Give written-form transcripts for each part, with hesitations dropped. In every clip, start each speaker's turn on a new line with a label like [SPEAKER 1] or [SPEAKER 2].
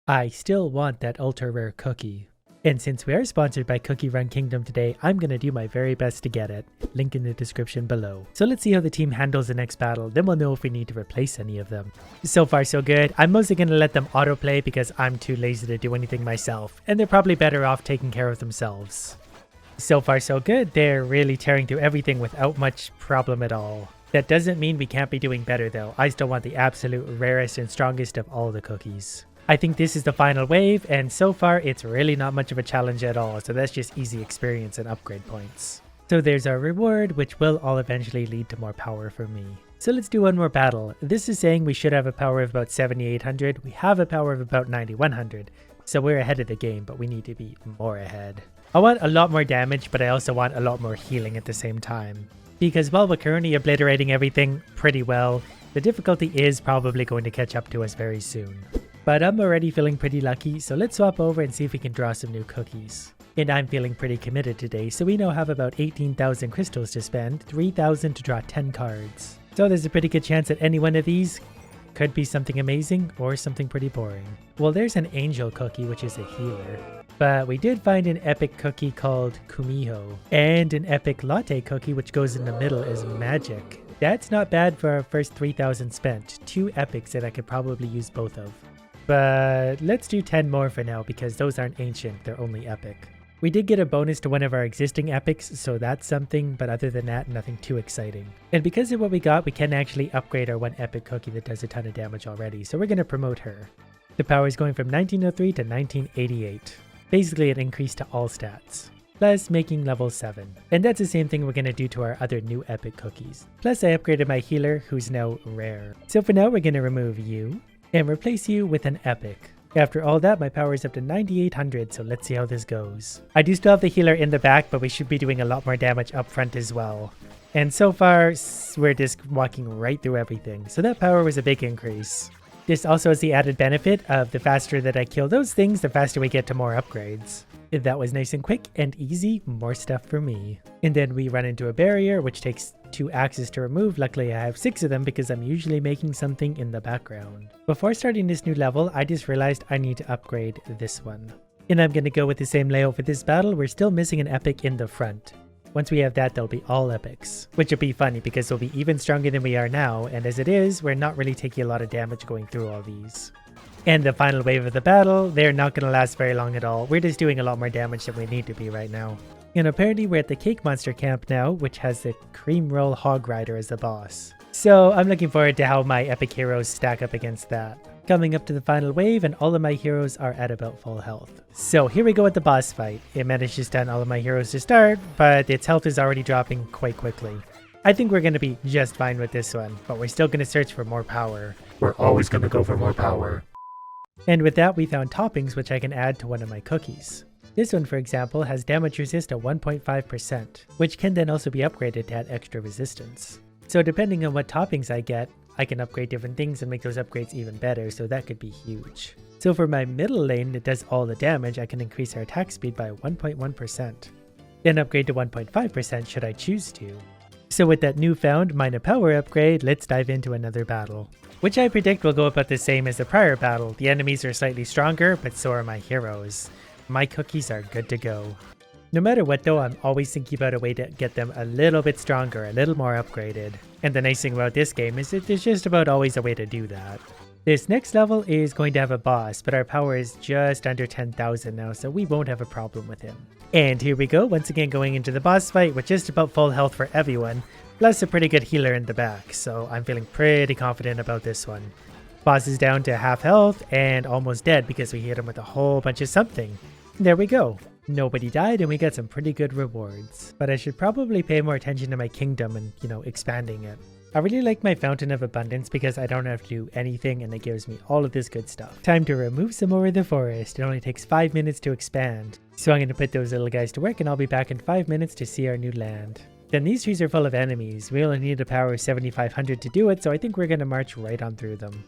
[SPEAKER 1] I still want that ultra rare cookie. And since we are sponsored by Cookie Run Kingdom today, I'm going to do my very best to get it. Link in the description below. So let's see how the team handles the next battle, then we'll know if we need to replace any of them. So far so good. I'm mostly going to let them autoplay because I'm too lazy to do anything myself, and they're probably better off taking care of themselves. So far so good. They're really tearing through everything without much problem at all. That doesn't mean we can't be doing better though. I still want the absolute rarest and strongest of all the cookies. I think this is the final wave, and so far it's really not much of a challenge at all, so that's just easy experience and upgrade points. So there's our reward, which will all eventually lead to more power for me. So let's do one more battle. This is saying we should have a power of about 7800. We have a power of about 9100. So we're ahead of the game, but we need to be more ahead. I want a lot more damage, but I also want a lot more healing at the same time. Because while we're currently obliterating everything pretty well, the difficulty is probably going to catch up to us very soon. But I'm already feeling pretty lucky, so let's swap over and see if we can draw some new cookies. And I'm feeling pretty committed today, so we now have about 18,000 crystals to spend, 3,000 to draw 10 cards. So there's a pretty good chance that any one of these could be something amazing or something pretty boring. Well, there's an angel cookie, which is a healer. But we did find an epic cookie called Kumiho, and an epic latte cookie which goes in the middle as magic. That's not bad for our first 3,000 spent, 2 epics that I could probably use both of. But let's do 10 more for now because those aren't ancient, they're only epic. We did get a bonus to one of our existing epics, so that's something, but other than that, nothing too exciting. And because of what we got, we can actually upgrade our one epic cookie that does a ton of damage already, so we're going to promote her. The power is going from 1903 to 1988. Basically an increase to all stats, plus making level 7. And that's the same thing we're going to do to our other new epic cookies. Plus I upgraded my healer, who's now rare. So for now we're going to remove you and replace you with an epic. After all that, my power is up to 9800, so let's see how this goes. I do still have the healer in the back, but we should be doing a lot more damage up front as well. And so far, we're just walking right through everything, so that power was a big increase. This also has the added benefit of the faster that I kill those things, the faster we get to more upgrades. That was nice and quick and easy, more stuff for me. And then we run into a barrier, which takes 2 axes to remove. Luckily I have 6 of them because I'm usually making something in the background. Before starting this new level, I just realized I need to upgrade this one. And I'm going to go with the same layout for this battle. We're still missing an epic in the front. Once we have that, they'll be all epics. Which will be funny because they'll be even stronger than we are now, and as it is, we're not really taking a lot of damage going through all these. And the final wave of the battle, they're not going to last very long at all. We're just doing a lot more damage than we need to be right now. And apparently we're at the Cake Monster camp now, which has the Cream Roll Hog Rider as the boss. So I'm looking forward to how my epic heroes stack up against that. Coming up to the final wave, and all of my heroes are at about full health. So here we go with the boss fight. It managed to stun all of my heroes to start, but its health is already dropping quite quickly. I think we're going to be just fine with this one, but we're still going to search for more power.
[SPEAKER 2] We're always going to go for more power.
[SPEAKER 1] And with that, we found toppings which I can add to one of my cookies. This one, for example, has damage resist at 1.5%, which can then also be upgraded to add extra resistance. So depending on what toppings I get, I can upgrade different things and make those upgrades even better, so that could be huge. So for my middle lane that does all the damage, I can increase our attack speed by 1.1%. Then upgrade to 1.5% should I choose to. So with that newfound minor power upgrade, let's dive into another battle, which I predict will go about the same as the prior battle. The enemies are slightly stronger, but so are my heroes. My cookies are good to go. No matter what though, I'm always thinking about a way to get them a little bit stronger, a little more upgraded. And the nice thing about this game is that there's just about always a way to do that. This next level is going to have a boss, but our power is just under 10,000 now, so we won't have a problem with him. And here we go, once again going into the boss fight with just about full health for everyone, plus a pretty good healer in the back, so I'm feeling pretty confident about this one. Boss is down to half health and almost dead because we hit him with a whole bunch of something. There we go. Nobody died and we got some pretty good rewards. But I should probably pay more attention to my kingdom and, expanding it. I really like my Fountain of Abundance because I don't have to do anything and it gives me all of this good stuff. Time to remove some more of the forest. It only takes 5 minutes to expand. So I'm going to put those little guys to work and I'll be back in 5 minutes to see our new land. Then these trees are full of enemies. We only need a power of 7,500 to do it, so I think we're going to march right on through them.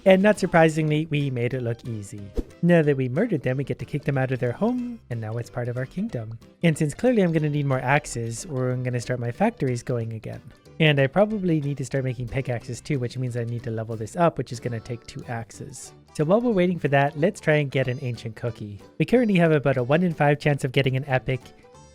[SPEAKER 1] And not surprisingly, we made it look easy. Now that we murdered them, we get to kick them out of their home, and now it's part of our kingdom. And since clearly I'm going to need more axes, we're going to start my factories going again. And I probably need to start making pickaxes too, which means I need to level this up, which is going to take 2 axes. So while we're waiting for that, let's try and get an ancient cookie. We currently have about a 1 in 5 chance of getting an epic,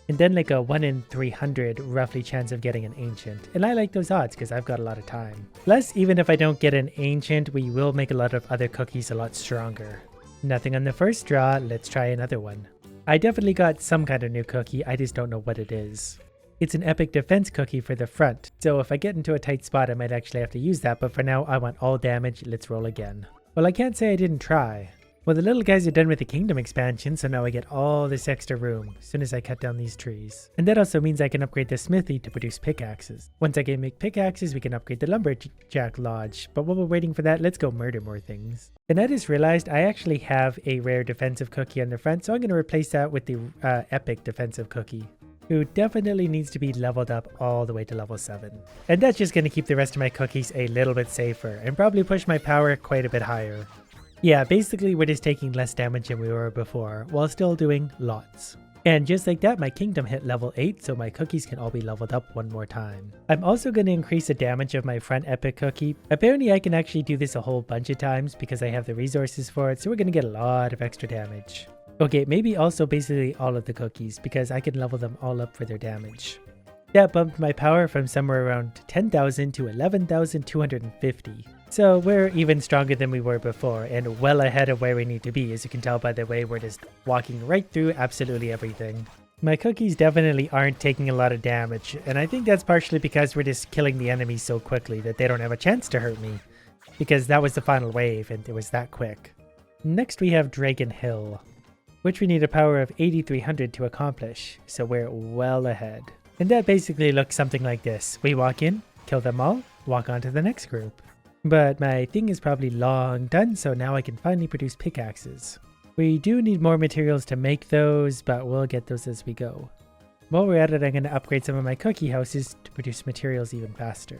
[SPEAKER 1] and then like a 1 in 300 roughly chance of getting an ancient. And I like those odds because I've got a lot of time. Plus, even if I don't get an ancient, we will make a lot of other cookies a lot stronger. Nothing on the first draw, let's try another one. I definitely got some kind of new cookie, I just don't know what it is. It's an epic defense cookie for the front, so if I get into a tight spot I might actually have to use that, but for now I want all damage, let's roll again. Well, I can't say I didn't try. Well, the little guys are done with the kingdom expansion, so now I get all this extra room as soon as I cut down ththen trees. And that also means I can upgrade the smithy to produce pickaxes. Once I can make pickaxes, we can upgrade the lumberjack lodge. But while we're waiting for that, let's go murder more things. And I just realized I actually have a rare defensive cookie on the front, so I'm going to replace that with the epic defensive cookie, who definitely needs to be leveled up all the way to level 7. And that's just going to keep the rest of my cookies a little bit safer and probably push my power quite a bit higher. Yeah, basically we're just taking less damage than we were before, while still doing lots. And just like that, my kingdom hit level 8, so my cookies can all be leveled up one more time. I'm also going to increase the damage of my front epic cookie. Apparently I can actually do this a whole bunch of times because I have the resources for it, so we're going to get a lot of extra damage. Okay, maybe also basically all of the cookies, because I can level them all up for their damage. That bumped my power from somewhere around 10,000 to 11,250. So we're even stronger than we were before, and well ahead of where we need to be, as you can tell by the way we're just walking right through absolutely everything. My cookies definitely aren't taking a lot of damage, and I think that's partially because we're just killing the enemies so quickly that they don't have a chance to hurt me, because that was the final wave and it was that quick. Next we have Dragon Hill, which we need a power of 8,300 to accomplish, so we're well ahead. And that basically looks something like this. We walk in, kill them all, walk on to the next group. But my thing is probably long done, so now I can finally produce pickaxes. We do need more materials to make those, but we'll get those as we go. While we're at it, I'm going to upgrade some of my cookie houses to produce materials even faster.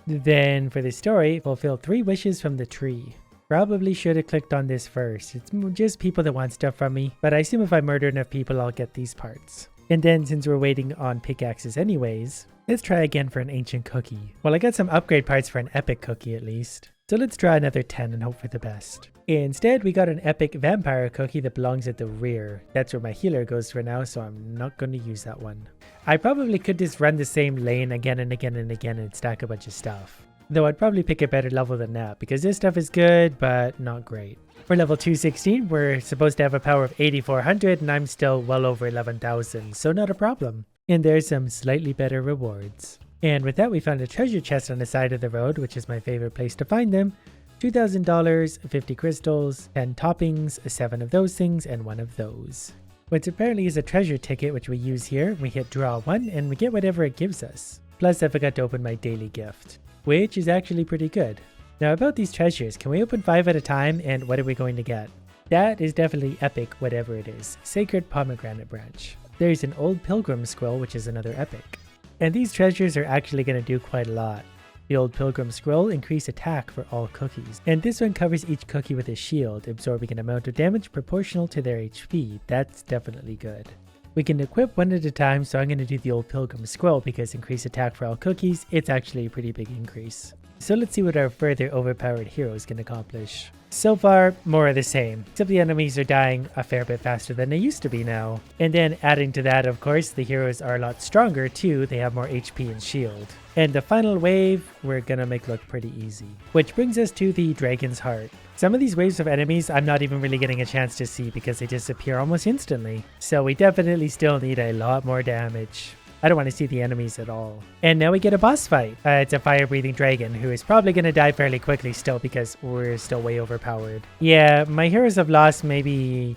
[SPEAKER 1] Then for the story, fulfill 3 wishes from the tree. Probably should have clicked on this first. It's just people that want stuff from me, but I assume if I murder enough people, I'll get these parts. And then since we're waiting on pickaxes anyways, let's try again for an ancient cookie. Well, I got some upgrade parts for an epic cookie at least. So let's try another 10 and hope for the best. Instead, we got an epic vampire cookie that belongs at the rear. That's where my healer goes for now, so I'm not going to use that one. I probably could just run the same lane again and again and again and stack a bunch of stuff. Though I'd probably pick a better level than that, because this stuff is good, but not great. For level 216, we're supposed to have a power of 8,400, and I'm still well over 11,000, so not a problem. And there's some slightly better rewards. And with that, we found a treasure chest on the side of the road, which is my favorite place to find them. $2,000, 50 crystals, 10 toppings, 7 of those things, and 1 of those. Which apparently is a treasure ticket, which we use here. We hit draw 1, and we get whatever it gives us. Plus, I forgot to open my daily gift, which is actually pretty good. Now about these treasures, can we open 5 at a time, and what are we going to get? That is definitely epic, whatever it is. Sacred pomegranate branch. There's an old Pilgrim scroll, which is another epic. And these treasures are actually going to do quite a lot. The old Pilgrim scroll increase attack for all cookies. And this one covers each cookie with a shield, absorbing an amount of damage proportional to their HP. That's definitely good. We can equip 1 at a time, so I'm going to do the old Pilgrim scroll because increase attack for all cookies, it's actually a pretty big increase. So let's see what our further overpowered heroes can accomplish. So far, more of the same, except the enemies are dying a fair bit faster than they used to be now. And then adding to that, of course, the heroes are a lot stronger too, they have more HP and shield. And the final wave, we're gonna make look pretty easy. Which brings us to the Dragon's Heart. Some of these waves of enemies I'm not even really getting a chance to see because they disappear almost instantly. So we definitely still need a lot more damage. I don't want to see the enemies at all. And now we get a boss fight. It's a fire-breathing dragon who is probably going to die fairly quickly still because we're still way overpowered. Yeah, my heroes have lost maybe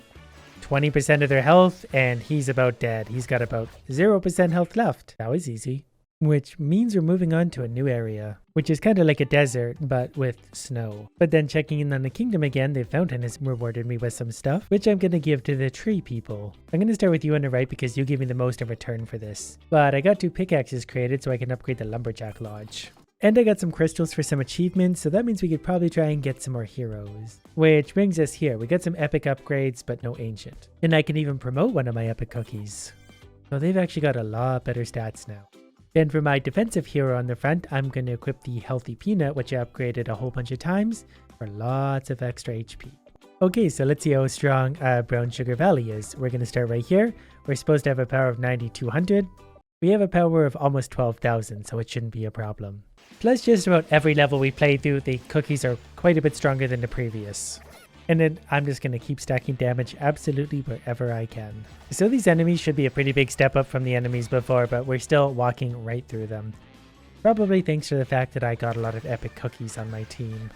[SPEAKER 1] 20% of their health and he's about dead. He's got about 0% health left. That was easy. Which means we're moving on to a new area, which is kind of like a desert, but with snow. But then checking in on the kingdom again, the fountain has rewarded me with some stuff, which I'm going to give to the tree people. I'm going to start with you on the right because you give me the most in return for this. But I got 2 pickaxes created so I can upgrade the lumberjack lodge. And I got some crystals for some achievements, so that means we could probably try and get some more heroes. Which brings us here. We got some epic upgrades, but no ancient. And I can even promote one of my epic cookies. So they've actually got a lot better stats now. Then for my defensive hero on the front, I'm going to equip the Healthy Peanut, which I upgraded a whole bunch of times. for lots of extra HP. Okay, so let's see how strong Brown Sugar Valley is. We're going to start right here. We're supposed to have a power of 9,200. We have a power of almost 12,000, so it shouldn't be a problem. Plus, just about every level we play through, the cookies are quite a bit stronger than the previous. And then I'm just going to keep stacking damage absolutely wherever I can. So these enemies should be a pretty big step up from the enemies before, but we're still walking right through them. Probably thanks to the fact that I got a lot of epic cookies on my team.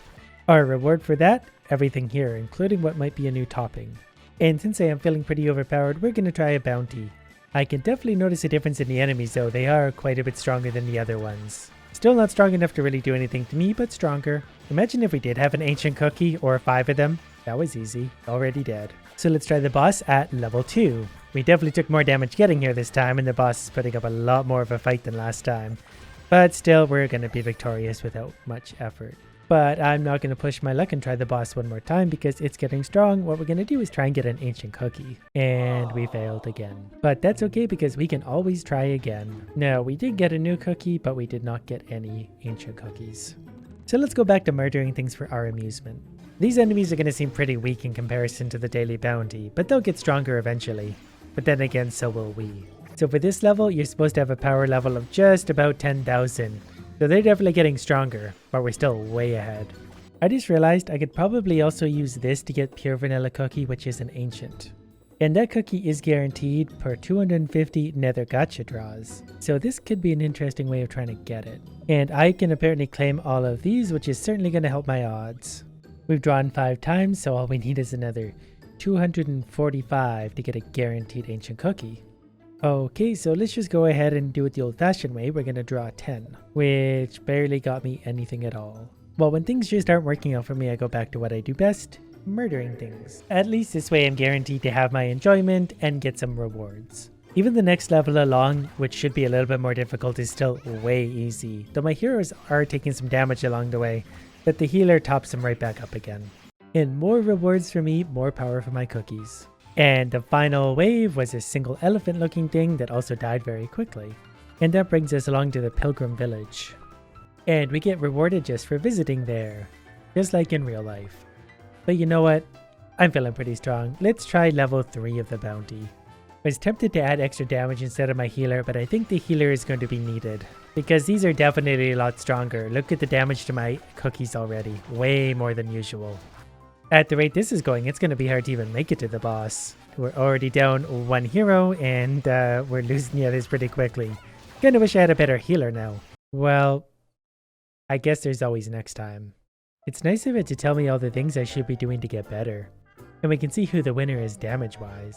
[SPEAKER 1] Our reward for that? Everything here, including what might be a new topping. And since I am feeling pretty overpowered, we're going to try a bounty. I can definitely notice a difference in the enemies though, they are quite a bit stronger than the other ones. Still not strong enough to really do anything to me, but stronger. Imagine if we did have an ancient cookie, or 5 of them. That was easy. Already dead. So let's try the boss at level 2. We definitely took more damage getting here this time, and the boss is putting up a lot more of a fight than last time. But still, we're going to be victorious without much effort. But I'm not going to push my luck and try the boss one more time because it's getting strong. What we're going to do is try and get an ancient cookie. And we failed again. But that's okay because we can always try again. No, we did get a new cookie, but we did not get any ancient cookies. So let's go back to murdering things for our amusement. These enemies are going to seem pretty weak in comparison to the daily bounty, but they'll get stronger eventually. But then again, so will we. So for this level, you're supposed to have a power level of just about 10,000. So they're definitely getting stronger, but we're still way ahead. I just realized I could probably also use this to get pure vanilla cookie, which is an ancient. And that cookie is guaranteed per 250 Nether-gacha draws. So this could be an interesting way of trying to get it. And I can apparently claim all of these, which is certainly going to help my odds. We've drawn 5 times, so all we need is another 245 to get a guaranteed ancient cookie. Okay, so let's just go ahead and do it the old-fashioned way. We're going to draw 10, which barely got me anything at all. Well, when things just aren't working out for me, I go back to what I do best, murdering things. At least this way I'm guaranteed to have my enjoyment and get some rewards. Even the next level along, which should be a little bit more difficult, is still way easy, though my heroes are taking some damage along the way, but the healer tops them right back up again. And more rewards for me, more power for my cookies. And the final wave was a single elephant looking thing that also died very quickly. And that brings us along to the Pilgrim village. And we get rewarded just for visiting there, just like in real life. But you know what? I'm feeling pretty strong. Let's try level 3 of the bounty. I was tempted to add extra damage instead of my healer, but I think the healer is going to be needed. Because these are definitely a lot stronger. Look at the damage to my cookies already. Way more than usual. At the rate this is going, it's going to be hard to even make it to the boss. We're already down 1 hero, and we're losing the others pretty quickly. Kinda wish I had a better healer now. Well, I guess there's always next time. It's nice of it to tell me all the things I should be doing to get better. And we can see who the winner is damage-wise.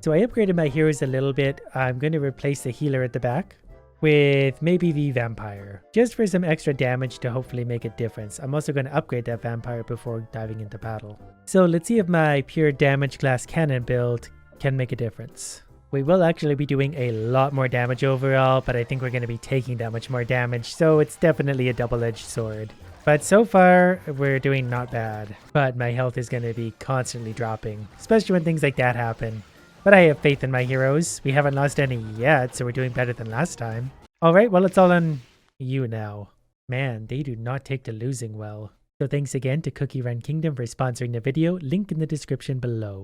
[SPEAKER 1] So I upgraded my heroes a little bit. I'm going to replace the healer at the back with maybe the vampire, just for some extra damage to hopefully make a difference. I'm also going to upgrade that vampire before diving into battle. So let's see if my pure damage glass cannon build can make a difference. We will actually be doing a lot more damage overall, but I think we're going to be taking that much more damage, so it's definitely a double-edged sword. But so far, we're doing not bad. But my health is going to be constantly dropping, especially when things like that happen. But I have faith in my heroes. We haven't lost any yet, so we're doing better than last time. Alright, well, it's all on you now. Man, they do not take to losing well. So thanks again to Cookie Run Kingdom for sponsoring the video, link in the description below.